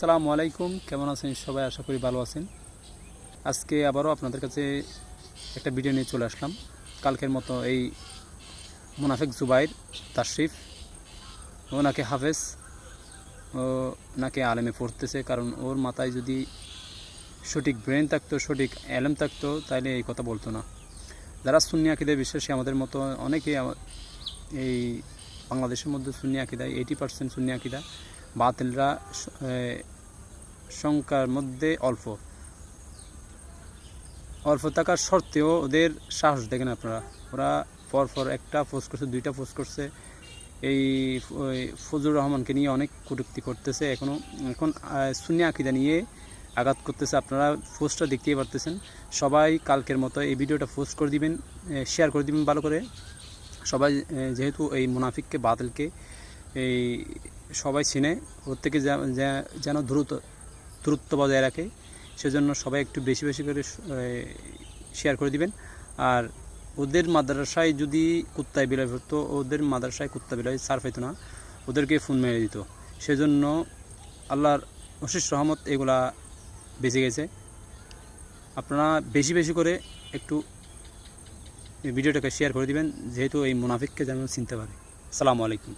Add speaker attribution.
Speaker 1: আসসালামু আলাইকুম, কেমন আছেন সবাই? আশা করি ভালো আছেন। আজকে আবারও আপনাদের কাছে একটা ভিডিও নিয়ে চলে আসলাম। কালকের মতো এই মুনাফিক জুবাইর তাশরিফ, ওনাকে হাফেজ, ও নাকি আলেমে পড়তেছে। কারণ ওর মাথায় যদি সঠিক ব্রেন থাকতো, সঠিক এলেম থাকতো, তাহলে এই কথা বলতো না। যারা সুন্নি আকিদায় বিশ্বাসী আমাদের মতো অনেকেই এই বাংলাদেশের মধ্যে সুন্নি আকিদায় 80% সুন্নি আকিদা, বাতিলরা সংখ্যার মধ্যে অল্প থাকার সত্ত্বেও ওদের সাহস দেখেন আপনারা। ওরা পরপর একটা পোস্ট করছে, দুইটা পোস্ট করছে, এই ফজলুর রহমানকে নিয়ে অনেক কটূক্তি করতেছে। এখন সুন্নি আকিদা নিয়ে আঘাত করতেছে। আপনারা পোস্টটা দেখতেই পারতেছেন। সবাই কালকের মতো এই ভিডিওটা পোস্ট করে দিবেন, শেয়ার করে দিবেন ভালো করে। সবাই যেহেতু এই মুনাফিককে, বাতিলকে এই সবাই চিনে, ওর থেকে যেন দূরত্ব বজায় রাখে, সেজন্য সবাই একটু বেশি বেশি করে শেয়ার করে দিবেন। আর ওদের মাদ্রাসায় যদি কুত্তায় বিলাই পড়তো, ওদের মাদ্রাসায় কুত্তা বিলাই সার পাইতো না, ওদেরকে ফোন মেরে দিত। সেজন্য আল্লাহর অশেষ রহমত এগুলা বেঁচে গেছে। আপনারা বেশি বেশি করে একটু ভিডিওটাকে শেয়ার করে দিবেন, যেহেতু এই মুনাফিককে যেন চিনতে পারে। আসসালামু আলাইকুম।